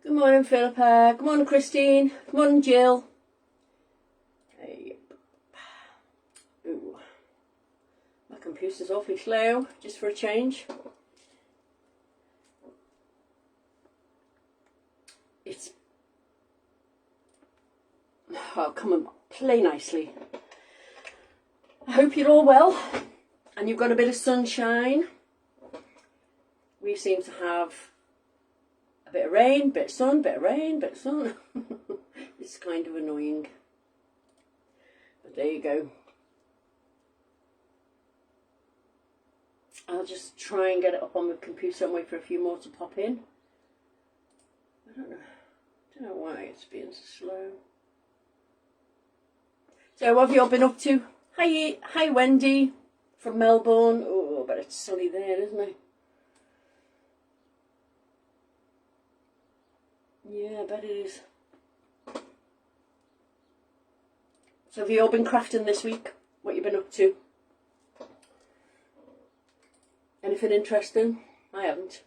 Good morning, Philippa. Good morning, Christine. Good morning, Jill. Hey. Ooh. My computer's awfully slow, just for a change. It's... Oh, come on, play nicely. I hope you're all well and you've got a bit of sunshine. We seem to have a bit of rain, bit of sun, bit of rain, bit of sun. It's kind of annoying. But there you go. I'll just try and get it up on the computer and wait for a few more to pop in. I don't know why it's being so slow. So what have you all been up to? Hi Wendy from Melbourne. Oh, but it's sunny there, isn't it? Yeah, I bet it is. So have you all been crafting this week? What you been up to? Anything interesting? I haven't.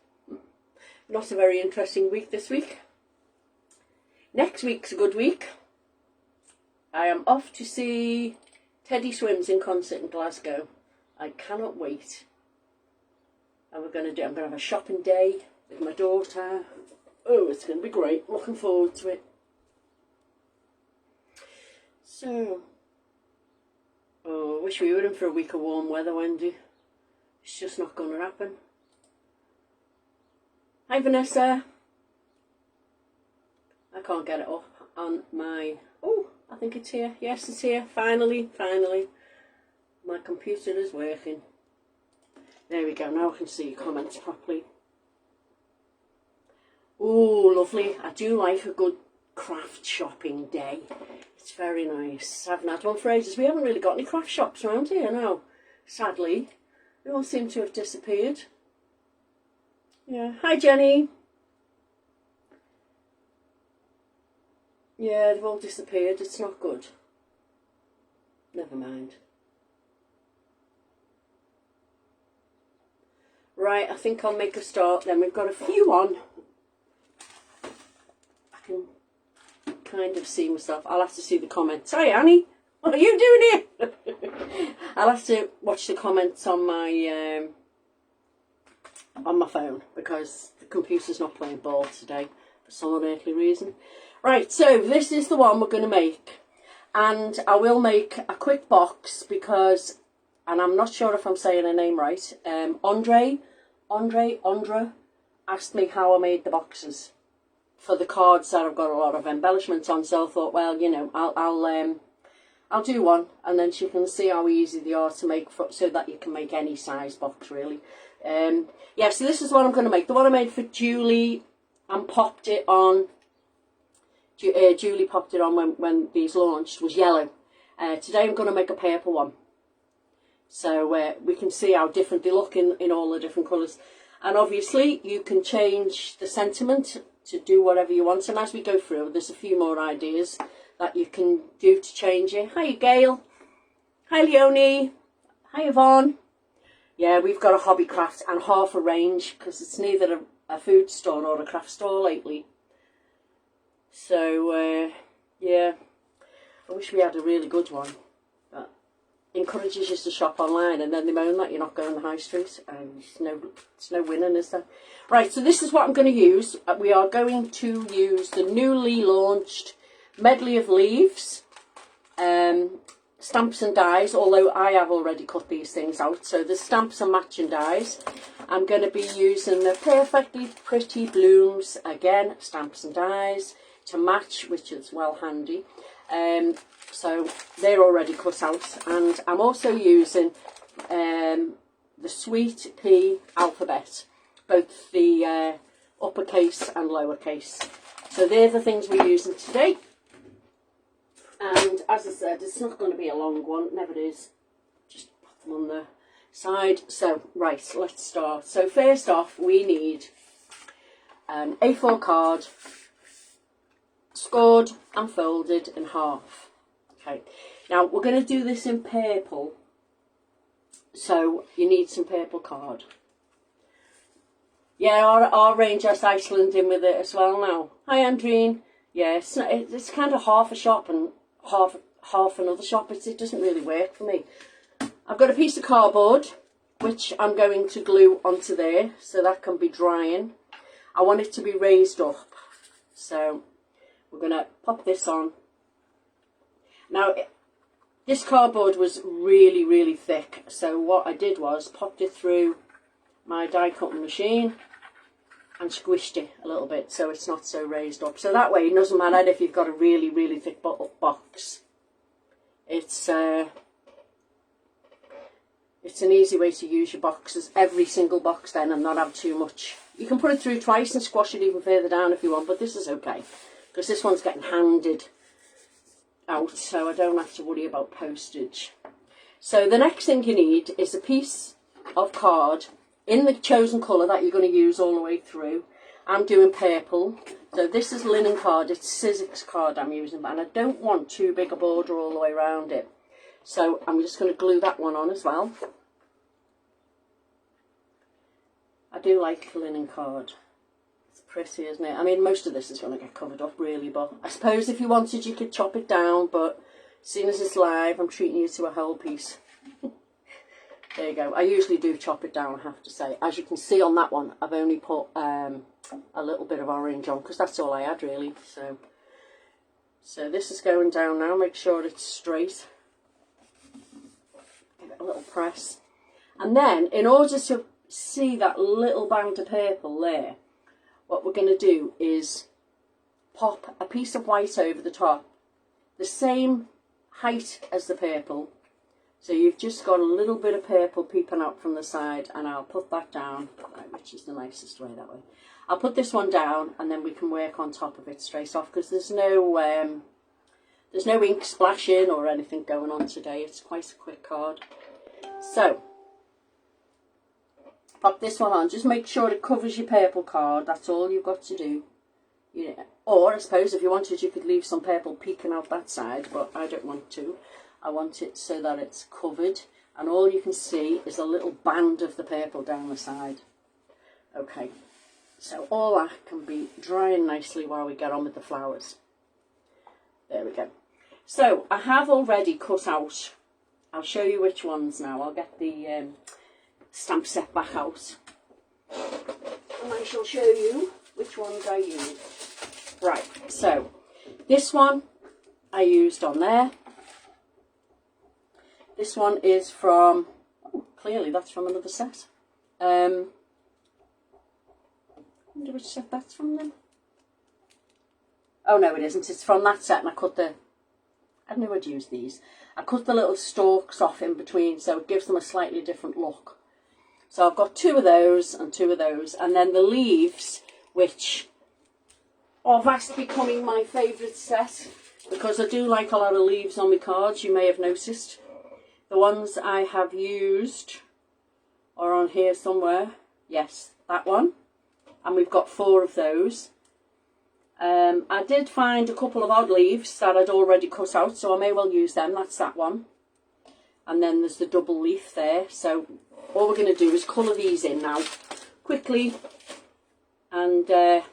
Not a very interesting week this week. Next week's a good week. I am off to see Teddy Swims in concert in Glasgow. I cannot wait. And I'm going to have a shopping day with my daughter. Oh, it's going to be great. Looking forward to it. So, oh, I wish we were in for a week of warm weather, Wendy. It's just not going to happen. Hi, Vanessa. I can't get it up on my... Oh, I think it's here. Yes, it's here. Finally. My computer is working. There we go. Now I can see your comments properly. Oh, lovely. I do like a good craft shopping day. It's very nice. I haven't had one for ages. We haven't really got any craft shops around here now. Sadly. They all seem to have disappeared. Yeah. Hi, Jenny. Yeah, they've all disappeared. It's not good. Never mind. Right, I think I'll make a start then. We've got a few on. I can kind of see myself. I'll have to see the comments. Hi, Annie. What are you doing here? I'll have to watch the comments on my phone because the computer's not playing ball today for some unearthly reason. Right, so this is the one we're going to make. And I will make a quick box because, and I'm not sure if I'm saying her name right, Andra asked me how I made the boxes for the cards that I've got a lot of embellishments on. So I thought, well, you know, I'll do one and then she can see how easy they are to make so that you can make any size box really. Yeah, so this is what I'm going to make. The one I made for Julie and popped it on. Julie popped it on when these launched was yellow. Today I'm going to make a purple one. So we can see how different they look in all the different colours. And obviously you can change the sentiment to do whatever you want. And as we go through, there's a few more ideas that you can do to change it. Hi Gail. Hi Leonie. Hi Yvonne. Yeah, we've got a hobby craft and half a range because it's neither a food store nor a craft store lately. So, yeah, I wish we had a really good one. But encourages you to shop online and then they moan that you're not going to the high street. And it's no winning, is there? Right, so this is what I'm going to use. We are going to use the newly launched Medley of Leaves, stamps and dies, although I have already cut these things out. So the stamps and matching dies. I'm going to be using the Perfectly Pretty Blooms, again, stamps and dies, to match, which is well handy. So they're already cut out, and I'm also using the Sweet Pea alphabet, both the uppercase and lowercase. So they're the things we're using today. And as I said, it's not going to be a long one, it never is. Just put them on the side. So right, let's start. So first off, we need an A4 card, scored and folded in half. Okay, now we're going to do this in purple, so you need some purple card. Yeah, our range has Iceland in with it as well now. Hi, Andreen. Yeah, it's kind of half a shop and half another shop. It doesn't really work for me. I've got a piece of cardboard, which I'm going to glue onto there, so that can be drying. I want it to be raised up, so we're going to pop this on. Now, this cardboard was really, really thick, so what I did was popped it through my die cutting machine and squished it a little bit so it's not so raised up. So that way it doesn't matter if you've got a really, really thick box. It's an easy way to use your boxes, every single box then, and not have too much. You can put it through twice and squash it even further down if you want, but this is okay because this one's getting handed out, so I don't have to worry about postage. So the next thing you need is a piece of card in the chosen colour that you're going to use all the way through. I'm doing purple, so this is linen card. It's Sizzix card I'm using, and I don't want too big a border all the way around it, so I'm just going to glue that one on as well. I do like linen card. It's pretty, isn't it? I mean, most of this is going to get covered up really, but I suppose if you wanted you could chop it down, but seeing as it's live, I'm treating you to a whole piece. There you go. I usually do chop it down, I have to say. As you can see on that one, I've only put a little bit of orange on because that's all I had really. So this is going down now. Make sure it's straight. Give it a little press. And then, in order to see that little band of purple there, what we're going to do is pop a piece of white over the top, the same height as the purple. So you've just got a little bit of purple peeping out from the side, and I'll put that down, right, which is the nicest way that way. I'll put this one down and then we can work on top of it straight off because there's no ink splashing or anything going on today. It's quite a quick card. So, pop this one on. Just make sure it covers your purple card. That's all you've got to do. Yeah. Or I suppose if you wanted you could leave some purple peeking out that side, but I don't want to. I want it so that it's covered and all you can see is a little band of the purple down the side. Okay, so all that can be drying nicely while we get on with the flowers. There we go. So I have already cut out, I'll show you which ones now. I'll get the stamp set back out and I shall show you which ones I used. Right, so this one I used on there. This one is from, oh, clearly that's from another set. I wonder which set that's from then. Oh no, it isn't. It's from that set, and I cut the, I knew I'd use these. I cut the little stalks off in between, so it gives them a slightly different look. So I've got two of those and two of those, and then the leaves, which are fast becoming my favourite set, because I do like a lot of leaves on my cards, you may have noticed. The ones I have used are on here somewhere. Yes, that one. And we've got 4 of those. I did find a couple of odd leaves that I'd already cut out, so I may well use them. That's that one. And then there's the double leaf there. So all we're going to do is colour these in now quickly and pop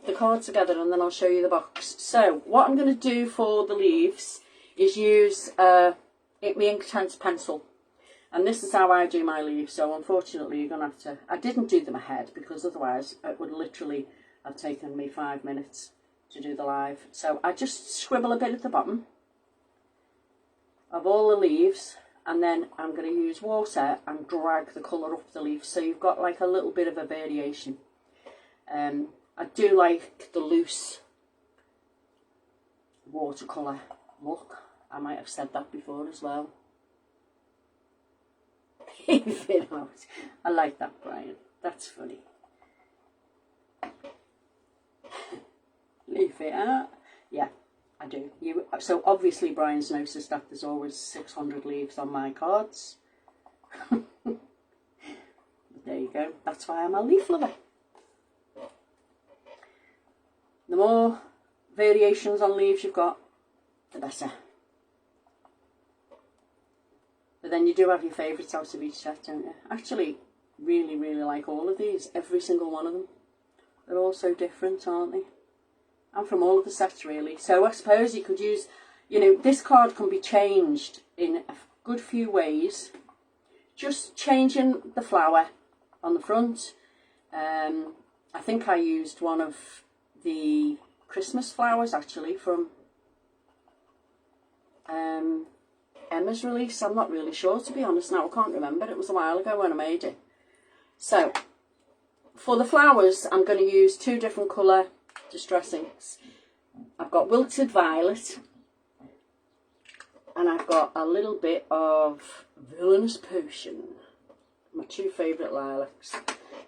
the card together, and then I'll show you the box. So what I'm going to do for the leaves is use my Inktense pencil, and this is how I do my leaves. So unfortunately you're gonna have to, I didn't do them ahead because otherwise it would literally have taken me 5 minutes to do the live. So I just scribble a bit at the bottom of all the leaves, and then I'm going to use water and drag the colour up the leaf, so you've got like a little bit of a variation. I do like the loose watercolour look. I might have said that before as well. Leave it out. I like that, Brian. That's funny. Leave it out. Yeah, I do. So obviously Brian's noticed that there's always 600 leaves on my cards. There you go. That's why I'm a leaf lover. The more variations on leaves you've got, the better. But then you do have your favourites out of each set, don't you? Actually, really, really like all of these, every single one of them. They're all so different, aren't they? And from all of the sets, really. So I suppose you could use, you know, this card can be changed in a good few ways. Just changing the flower on the front. I think I used one of the Christmas flowers, actually, from Emma's release. I'm not really sure, to be honest now. I can't remember. It was a while ago when I made it. So, for the flowers, I'm going to use 2 different colour distress inks. I've got Wilted Violet, and I've got a little bit of Villainous Potion, my 2 favourite lilacs.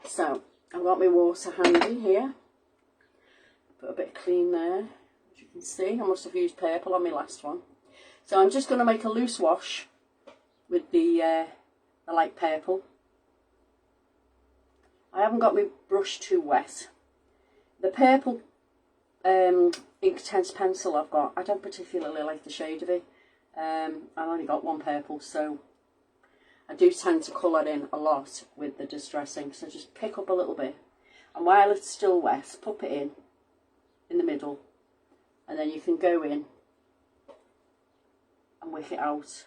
So, I've got my water handy here. Put a bit of clean there, as you can see. I must have used purple on my last one. So I'm just going to make a loose wash with the light purple. I haven't got my brush too wet. The purple Inktense pencil I've got, I don't particularly like the shade of it. I've only got one purple, so I do tend to colour in a lot with the distress ink. So just pick up a little bit, and while it's still wet, pop it in the middle, and then you can go in and wick it out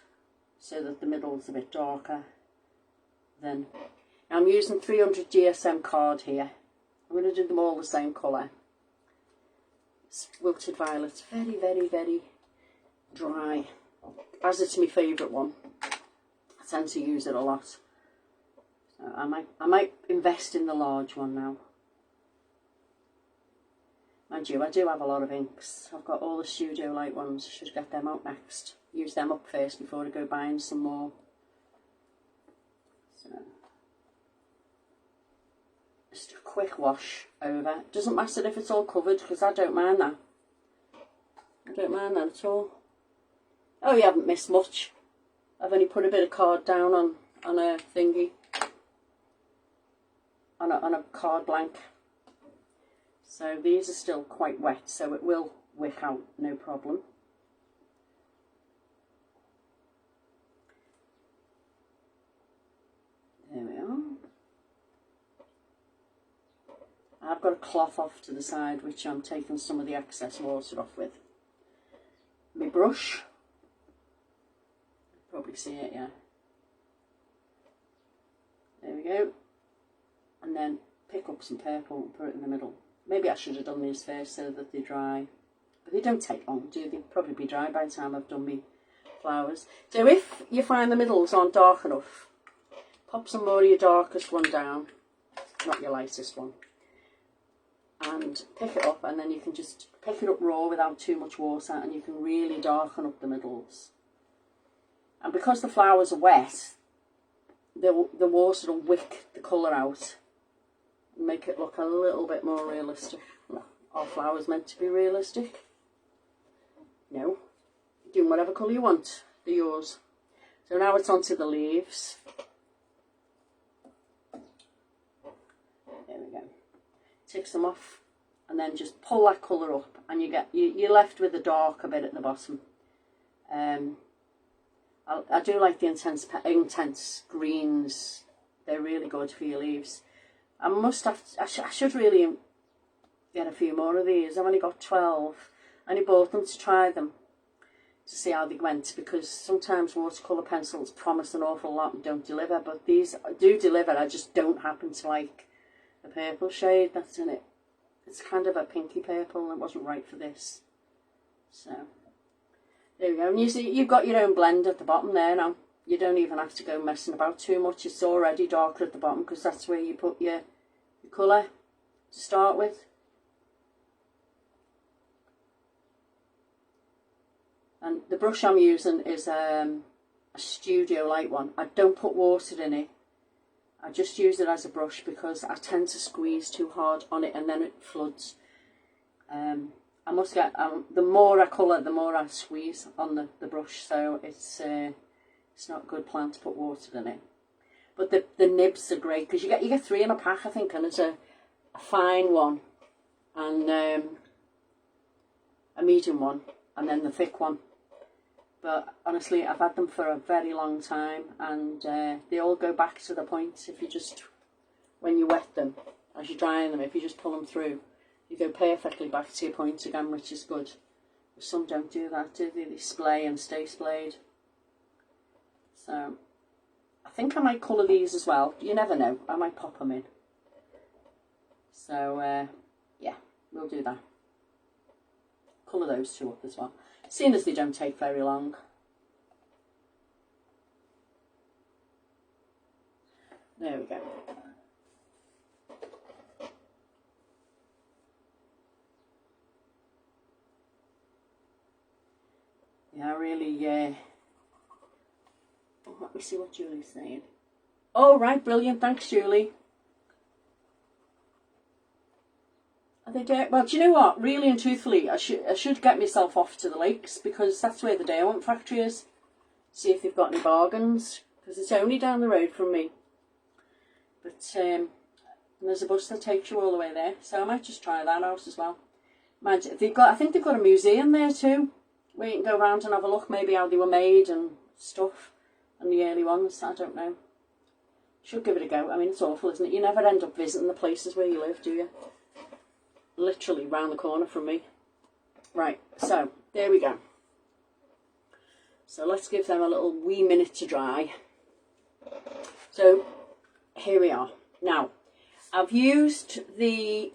so that the middle's a bit darker. Then I'm using 300 GSM card here. I'm going to do them all the same colour. It's Wilted Violet, very, very, very dry, as it's my favourite one. I tend to use it a lot. So I might invest in the large one now. Mind you, I do have a lot of inks. I've got all the Studio Light ones. I should get them out next. Use them up first before I go buying some more. So, just a quick wash over. It doesn't matter if it's all covered, because I don't mind that. I don't mind that at all. Oh, you haven't missed much. I've only put a bit of card down on a thingy. On a card blank. So these are still quite wet, so it will wick out, no problem. There we are. I've got a cloth off to the side, which I'm taking some of the excess water off with. My brush. You probably see it, yeah. There we go. And then pick up some purple and put it in the middle. Maybe I should have done these first so that they dry. But they don't take long, do they? They'll probably be dry by the time I've done my flowers. So if you find the middles aren't dark enough, pop some more of your darkest one down, not your lightest one, and pick it up, and then you can just pick it up raw without too much water, and you can really darken up the middles. And because the flowers are wet, the water will wick the colour out, make it look a little bit more realistic. Well, are flowers meant to be realistic? No. You're doing whatever colour you want. They're yours. So now it's onto the leaves. There we go. Take them off, and then just pull that colour up, and you're left with the darker bit at the bottom. I do like the intense greens. They're really good for your leaves. I should really get a few more of these. I've only got 12. I only bought them to try them, to see how they went, because sometimes watercolour pencils promise an awful lot and don't deliver, but these do deliver. I just don't happen to like the purple shade that's in it. It's kind of a pinky purple, and it wasn't right for this. So, there we go. And you see, you've got your own blend at the bottom there now. You don't even have to go messing about too much. It's already darker at the bottom, because that's where you put your colour to start with. And the brush I'm using is a Studio Light one. I don't put water in it. I just use it as a brush because I tend to squeeze too hard on it and then it floods. I must get, the more I colour, the more I squeeze on the brush, so it's not a good plan to put water in it. But the nibs are great, because you get 3 in a pack, I think, and there's a fine one and a medium one and then the thick one. But honestly, I've had them for a very long time, and they all go back to the point if you just when you wet them, as you're drying them, if you just pull them through, you go perfectly back to your point again, which is good. But some don't do that, do they? They splay and stay splayed. So I think I might colour these as well. You never know, I might pop them in. So yeah, we'll do that. Colour those two up as well, seeing as they don't take very long. There we go. Yeah, I really, oh, let me see what Julie's saying. Oh, right, brilliant, thanks, Julie. Are they there? Well, do you know what? Really and truthfully, I should get myself off to the lakes, because that's where the Diamond factory is. See if they've got any bargains, because it's only down the road from me. But there's a bus that takes you all the way there, so I might just try that out as well. I think they've got a museum there too, where you can go around and have a look, maybe how they were made and stuff, and the early ones. I don't know. Should give it a go. I mean, it's awful, isn't it? You never end up visiting the places where you live, do you? Literally round the corner from me. Right, so there we go. So let's give them a little wee minute to dry. So here we are. Now, I've used the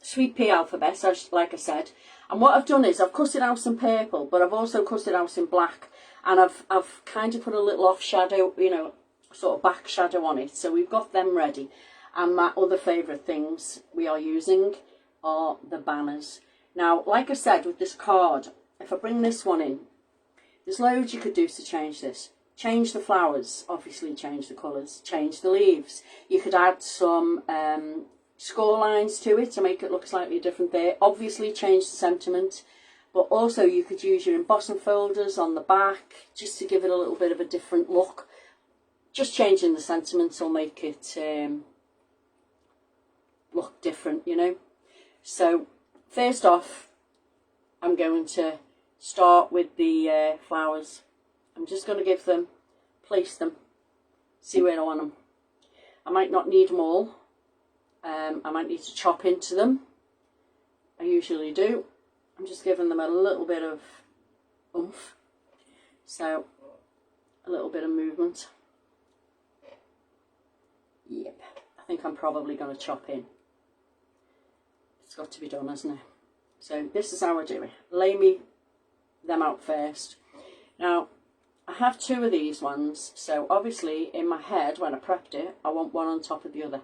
Sweet Pea alphabet, like I said, and what I've done is I've cut it out in purple, but I've also cut it out in black, and I've kind of put a little off shadow, you know, sort of back shadow on it. So we've got them ready. And my other favourite things we are using are the banners. Now, like I said, with this card, if I bring this one in, there's loads you could do to change this. Change the flowers, obviously change the colours, change the leaves. You could add some score lines to it to make it look slightly different there. Obviously change the sentiment, but also you could use your embossing folders on the back just to give it a little bit of a different look. Just changing the sentiments will make it look different, you know. So first off, I'm going to start with the flowers. I'm just going to give them, place them, see where I want them. I might not need them all. I might need to chop into them. I usually do. I'm just giving them a little bit of oomph. So, a little bit of movement. Yep, I think I'm probably going to chop in. It's got to be done, hasn't it? So this is how I do it. Lay them out first. Now, I have two of these ones, so obviously in my head when I prepped it, I want one on top of the other.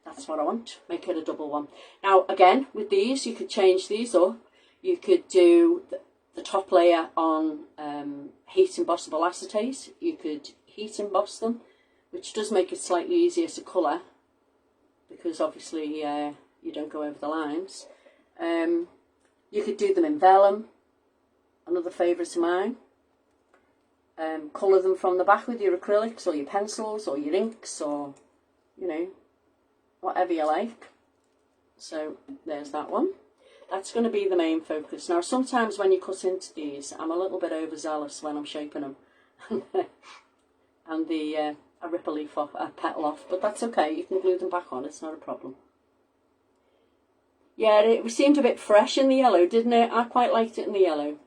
That's what I want, make it a double one. Now again, with these, you could change these up. You could do the top layer on heat embossable acetate. You could heat emboss them, which does make it slightly easier to colour, because obviously you don't go over the lines. You could do them in vellum, another favourite of mine. Colour them from the back with your acrylics or your pencils or your inks, or, you know, whatever you like. So there's that one. That's going to be the main focus. Now sometimes when you cut into these, I'm a little bit overzealous when I'm shaping them. And I rip a leaf off, a petal off, but that's okay, you can glue them back on, it's not a problem. Yeah, it seemed a bit fresh in the yellow, didn't it? I quite liked it in the yellow.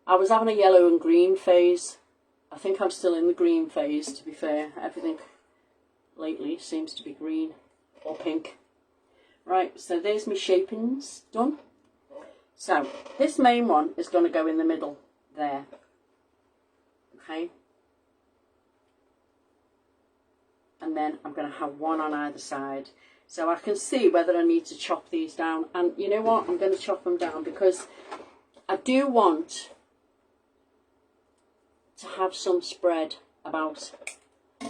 I was having a yellow and green phase. I think I'm still in the green phase, to be fair. Everything lately seems to be green or pink. Right, so there's my shapings done. So this main one is going to go in the middle there. Okay. And then I'm going to have one on either side. So I can see whether I need to chop these down. And you know what? I'm going to chop them down because I do want to have some spread about.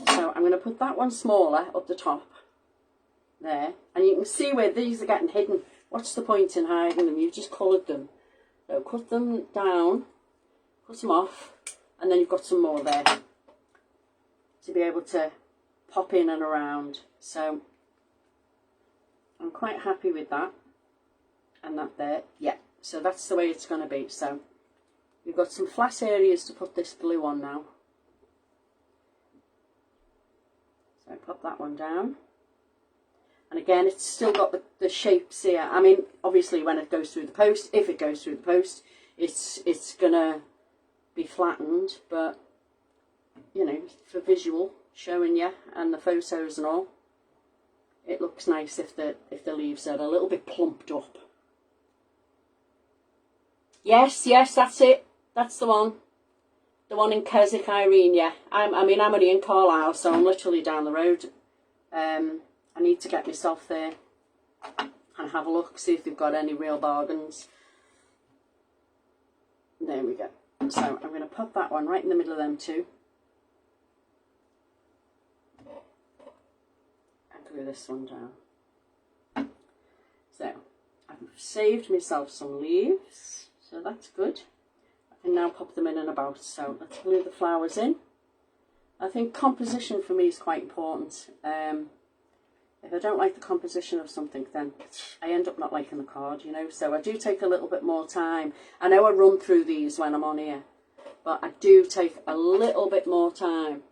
So I'm going to put that one smaller up the top there. And you can see where these are getting hidden. What's the point in hiding them? You've just coloured them. So cut them down, cut them off, and then you've got some more there to be able to pop in and around. So I'm quite happy with that. And that there, yeah. So that's the way it's going to be. So We've got some flat areas to put this glue on now. So I pop that one down. And again, it's still got the shapes here. I mean, obviously when it goes through the post, if it goes through the post, it's gonna be flattened, but you know, for visual showing you and the photos and all, it looks nice if the leaves are a little bit plumped up. Yes, that's it. That's the one. The one in Keswick, Irene, yeah. I mean, I'm only in Carlisle, so I'm literally down the road. I need to get myself there and have a look, see if they've got any real bargains. There we go. So I'm going to put that one right in the middle of them two. And glue this one down. So I've saved myself some leaves, so that's good. I can now pop them in and about. So let's glue the flowers in. I think composition for me is quite important. If I don't like the composition of something, then I end up not liking the card, you know. So I do take a little bit more time. I know I run through these when I'm on here, but I do take a little bit more time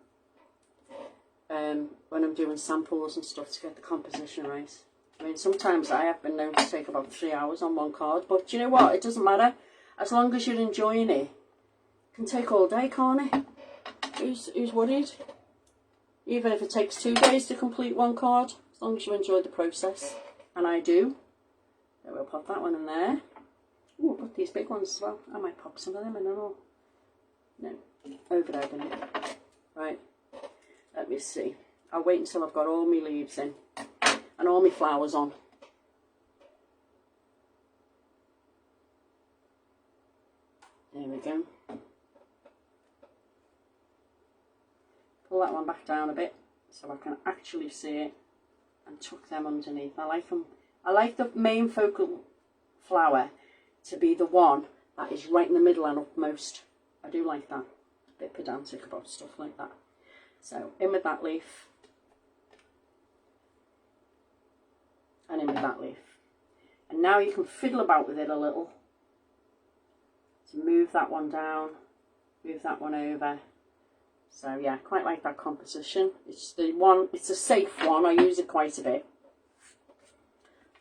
when I'm doing samples and stuff to get the composition right. I mean, sometimes I have been known to take about 3 hours on one card, but you know what? It doesn't matter. As long as you're enjoying it, it can take all day, can't it? Who's worried? Even if it takes 2 days to complete one card, as long as you enjoy the process, and I do. So we'll pop that one in there. Ooh, I've got these big ones as well. I might pop some of them in, I don't know. No, over there, gonna. Right, let me see. I'll wait until I've got all my leaves in and all my flowers on. There we go. Pull that one back down a bit so I can actually see it and tuck them underneath. I like them. I like the main focal flower to be the one that is right in the middle and upmost. I do like that. A bit pedantic about stuff like that. So in with that leaf. And in with that leaf. And now you can fiddle about with it a little. To move that one down, move that one over. So yeah, I quite like that composition. It's the one, it's a safe one. I use it quite a bit.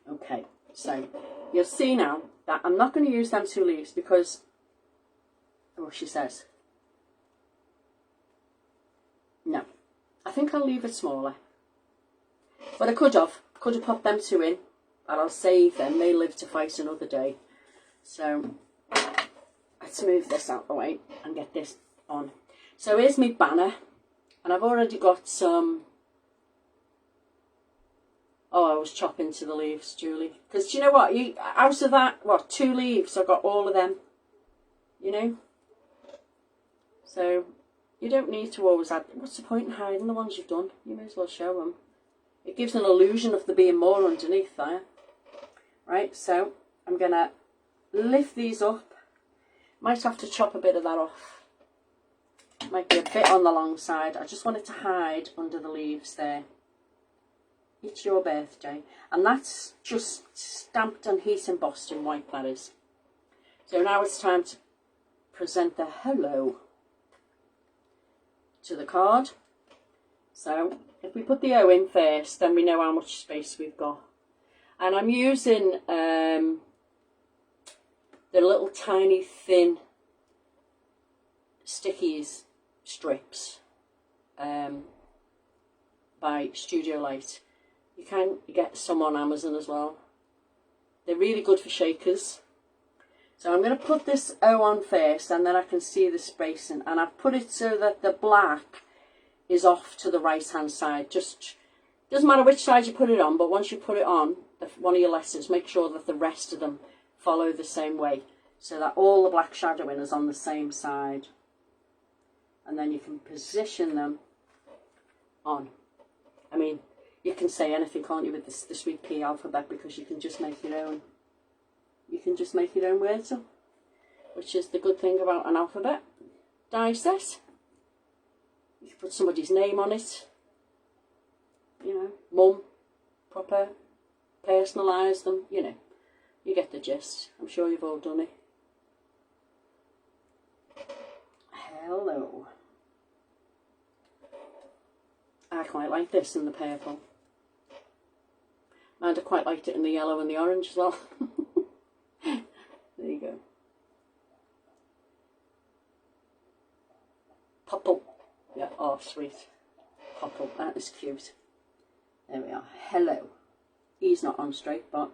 Okay, so you'll see now that I'm not going to use them 2 leaves because, oh, she says, no, I think I'll leave it smaller. But I could have popped them 2 in, and I'll save them. They live to fight another day. So let's move this out of the way and get this on. So here's my banner, and I've already got some. Oh, I was chopping to the leaves, Julie. Because do you know what? Out of that, what, 2 leaves, I got all of them. You know? So you don't need to always add. What's the point in hiding the ones you've done? You may as well show them. It gives an illusion of there being more underneath there. Right, so I'm going to lift these up. Might have to chop a bit of that off. Might be a bit on the long side. I just want it to hide under the leaves there. It's your birthday. And that's just stamped and heat embossed in white, that is. So now it's time to present the hello to the card. So if we put the O in first, then we know how much space we've got. And I'm using the little tiny thin stickies strips by Studio Light. You can get some on Amazon as well. They're really good for shakers. So I'm going to put this O on first, and then I can see the spacing. And I've put it so that the black is off to the right hand side. Just doesn't matter which side you put it on, but once you put it on one of your letters, make sure that the rest of them follow the same way, so that all the black shadowing is on the same side. And then you can position them on. I mean, you can say anything, can't you, with the Sweet Pea alphabet, because you can just make your own. You can just make your own words up, which is the good thing about an alphabet die set. You can put somebody's name on it. You know, mum, proper, personalise them. You know, you get the gist. I'm sure you've all done it. hello. I quite like this in the purple. And I quite liked it in the yellow and the orange as well. There you go. Purple. Yeah, oh sweet. Purple, that is cute. There we are. Hello. He's not on straight, but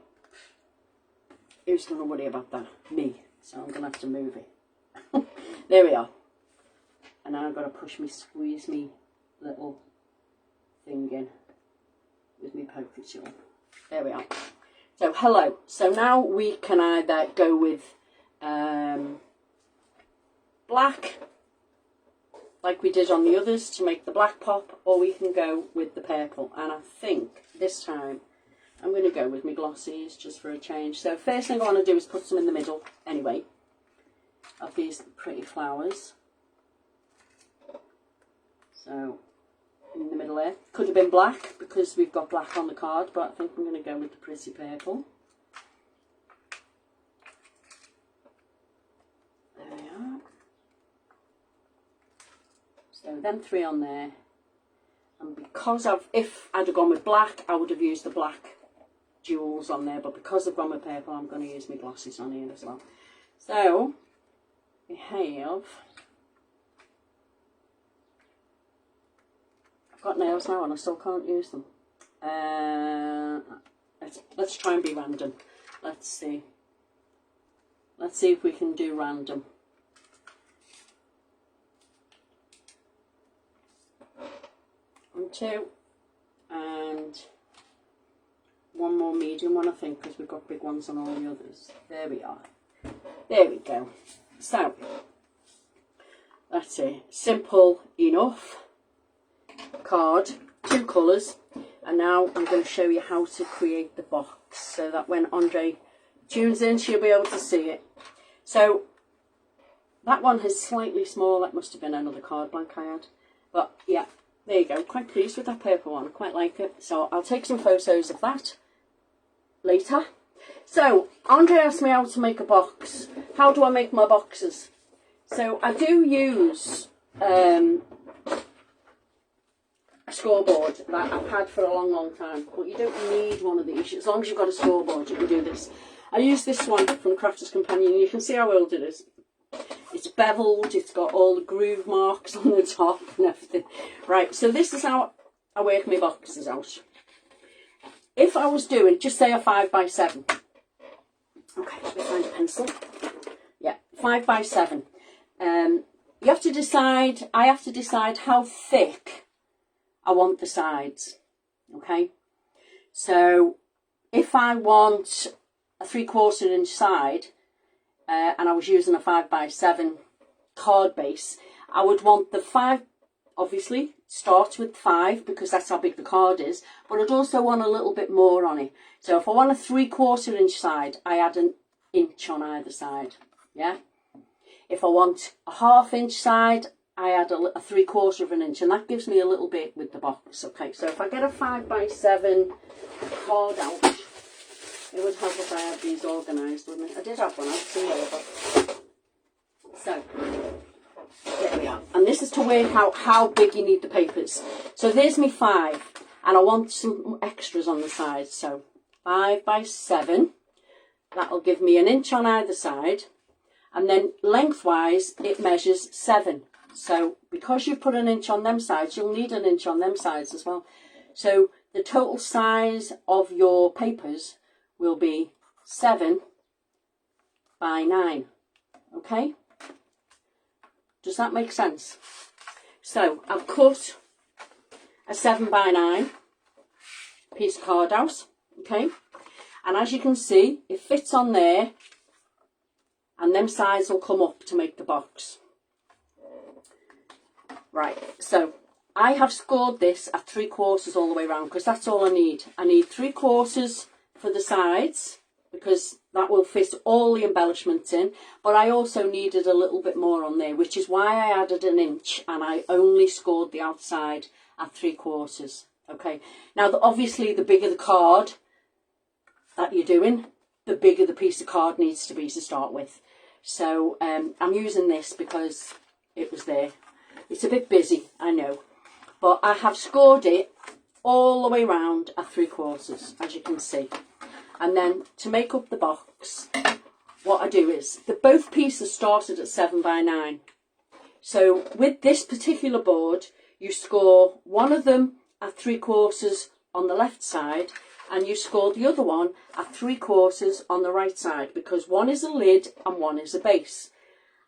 who's going to worry about that? Me. So I'm going to have to move it. There we are. And now I've got to push me, squeeze me little thing in with my poker tool. There we are. So hello. So now we can either go with black, like we did on the others to make the black pop, or we can go with the purple. And I think this time I'm going to go with my glossies just for a change. So first thing I want to do is put some in the middle anyway of these pretty flowers. So in the middle there. Could have been black because we've got black on the card, but I think I'm going to go with the pretty purple. There we are. So then 3 on there. And because if I'd have gone with black, I would have used the black jewels on there, but because I've gone with purple, I'm going to use my glosses on here as well. So we have, I've got nails now and I still can't use them. Let's try and be random. Let's see if we can do random. And 2 and one more medium one, I think, because we've got big ones on all the others. There we are. There we go. So that's it. Simple enough card, 2 colours, and now I'm going to show you how to create the box so that when Andre tunes in, she'll be able to see it. So that one is slightly small. That must have been another card blank I had, but yeah, there you go. Quite pleased with that purple one. Quite like it. So I'll take some photos of that later. So Andre asked me how to make a box. How do I make my boxes? So I do use a scoreboard that I've had for a long time, but you don't need one of these. As long as you've got a scoreboard, you can do this. I use this one from Crafter's Companion. You can see how old it is. It's beveled, it's got all the groove marks on the top and everything. Right, so this is how I work my boxes out. If I was doing, just say a 5x7. Okay, let me find a pencil. Yeah, 5x7. You have to decide, I have to decide how thick I want the sides. Okay, so if I want a 3/4 inch side, and I was using a 5x7 card base, I would want the 5, obviously start with 5 because that's how big the card is, but I'd also want a little bit more on it. So if I want a 3/4 inch side, I add an inch on either side. Yeah. If I want a 1/2 inch side, I add a 3/4 of an inch, and that gives me a little bit with the box. Okay, so if I get a 5x7 card out, it would help if I had these organised, wouldn't it? I did have one out somewhere, but... So, there we are. And this is to work out how big you need the papers. So there's me 5, and I want some extras on the sides. So 5x7, that'll give me an inch on either side. And then lengthwise, it measures 7. So because you put an inch on them sides, you'll need an inch on them sides as well. So the total size of your papers will be 7 by 9. Okay? Does that make sense? So I've cut a 7 by 9 piece of card out. Okay? And as you can see, it fits on there, and them sides will come up to make the box. Right, so I have scored this at 3/4 all the way around because that's all I need. I need 3/4 for the sides because that will fit all the embellishments in, but I also needed a little bit more on there, which is why I added an inch and I only scored the outside at 3/4. Okay, now obviously the bigger the card that you're doing, the bigger the piece of card needs to be to start with. So I'm using this because it was there. It's a bit busy, I know, but I have scored it all the way round at 3/4, as you can see. And then to make up the box, what I do is, both pieces started at 7 by 9. So with this particular board, you score one of them at 3/4 on the left side, and you score the other one at 3/4 on the right side, because one is a lid and one is a base.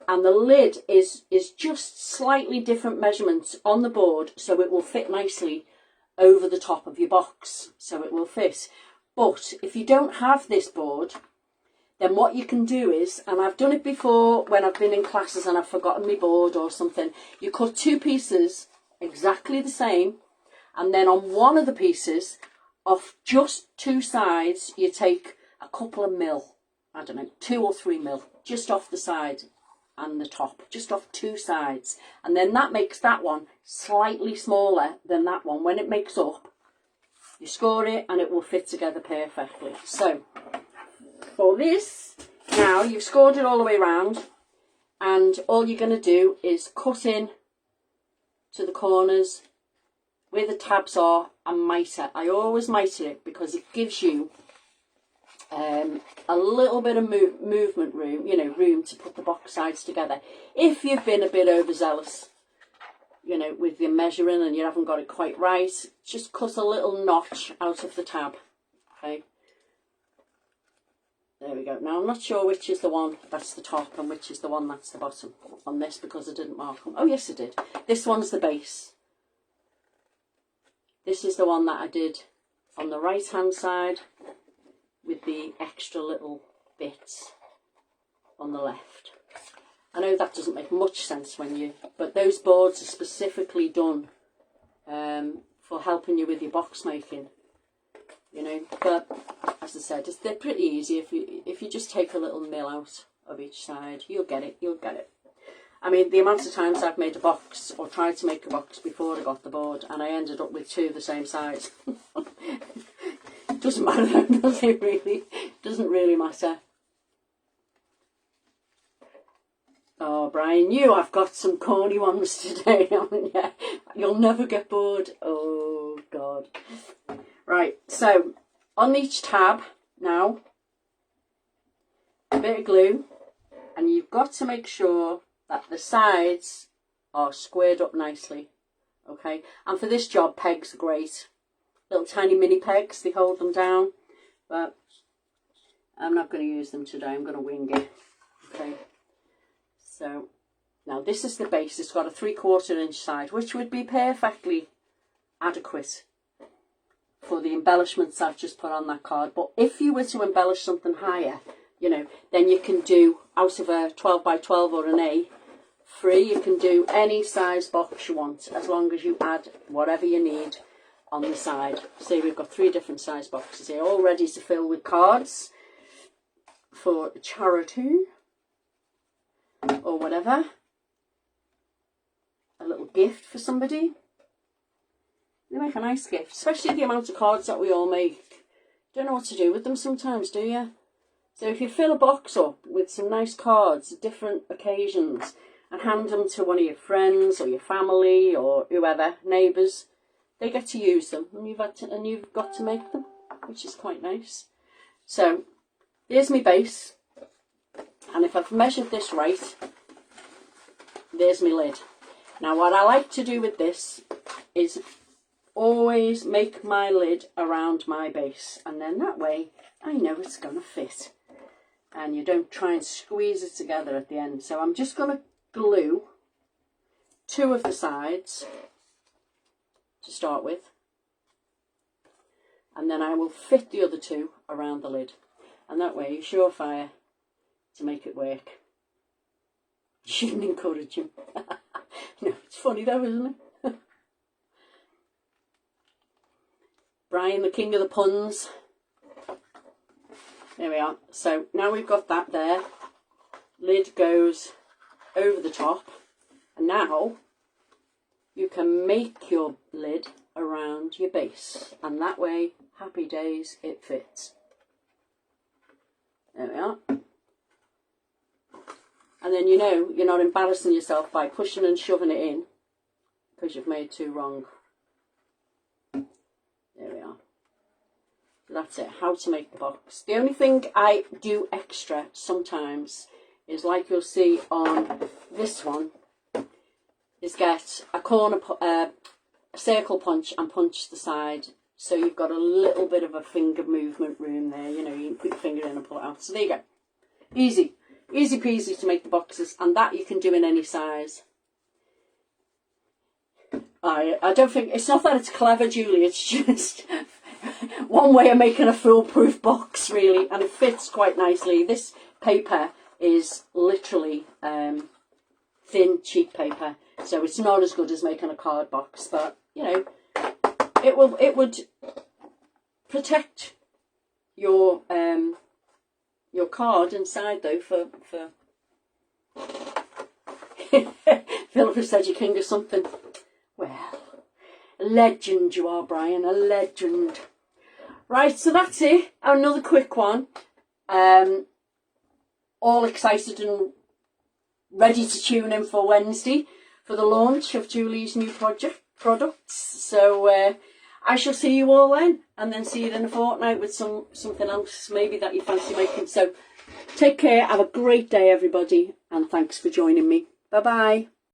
And the lid is just slightly different measurements on the board, so it will fit nicely over the top of your box, so it will fit. But if you don't have this board, then what you can do is, and I've done it before when I've been in classes and I've forgotten my board or something, you cut 2 pieces exactly the same, and then on one of the pieces, off just 2 sides, you take a couple of mil, I don't know, 2 or 3 mil, just off the side and the top, just off 2 sides. And then that makes that one slightly smaller than that one. When it makes up, you score it and it will fit together perfectly. So for this, now you've scored it all the way around, and all you're going to do is cut in to the corners where the tabs are and mitre. I always mitre it because it gives you a little bit of movement room, you know, room to put the box sides together. If you've been a bit overzealous, you know, with your measuring and you haven't got it quite right, just cut a little notch out of the tab, okay? There we go. Now I'm not sure which is the one that's the top and which is the one that's the bottom on this, because I didn't mark them. Oh yes I did. This one's the base. This is the one that I did on the right hand side with the extra little bits on the left. I know that doesn't make much sense when you, but those boards are specifically done for helping you with your box making, you know. But as I said, they're pretty easy. If you just take a little mil out of each side, you'll get it. You'll get it. I mean, the amount of times I've made a box or tried to make a box before I got the board, and I ended up with 2 the same size. Doesn't matter, does it really? Doesn't really matter. Oh, Brian, you have got some corny ones today, haven't you? You'll never get bored. Oh, God. Right, so on each tab now, a bit of glue, and you've got to make sure that the sides are squared up nicely, okay? And for this job, pegs are great. Little tiny mini pegs, they hold them down, but I'm not going to use them today. I'm going to wing it, okay? So now this is the base. It's got a 3/4 inch side, which would be perfectly adequate for the embellishments I've just put on that card. But if you were to embellish something higher, you know, then you can do, out of a 12 by 12 or an A3, you can do any size box you want, as long as you add whatever you need on the side. See, we've got 3 different size boxes here, all ready to fill with cards for charity or whatever. A little gift for somebody. They make a nice gift, especially the amount of cards that we all make. Don't know what to do with them sometimes, do you? So if you fill a box up with some nice cards at different occasions and hand them to one of your friends or your family or whoever, neighbours, they get to use them, and you've got to make them, which is quite nice. So there's my base, and if I've measured this right, there's my lid. Now what I like to do with this is always make my lid around my base, and then that way I know it's going to fit, and you don't try and squeeze it together at the end. So I'm just going to glue 2 of the sides to start with, and then I will fit the other 2 around the lid, and that way you're surefire to make it work. You shouldn't encourage him. No, it's funny though, isn't it? Brian, the king of the puns. There we are. So now we've got that there. Lid goes over the top, and now you can make your lid around your base, and that way, happy days, it fits. There we are. And then you know you're not embarrassing yourself by pushing and shoving it in because you've made two wrong. There we are. So that's it, how to make the box. The only thing I do extra sometimes is, like you'll see on this one, is get a corner, a circle punch and punch the side. So you've got a little bit of a finger movement room there. You know, you can put your finger in and pull it out. So there you go. Easy. Easy peasy to make the boxes. And that you can do in any size. I don't think, it's not that it's clever, Julie. It's just one way of making a foolproof box, really. And it fits quite nicely. This paper is literally thin, cheap paper. So it's not as good as making a card box. But, you know, it would protect your card inside though for Philippa said you can do something. Well, a legend you are, Brian, a legend. Right, so that's it. Another quick one. All excited and ready to tune in for Wednesday for the launch of Julie's new products. So I shall see you all then, and then see you in a fortnight with something else maybe that you fancy making. So take care, have a great day everybody, and thanks for joining me. Bye bye.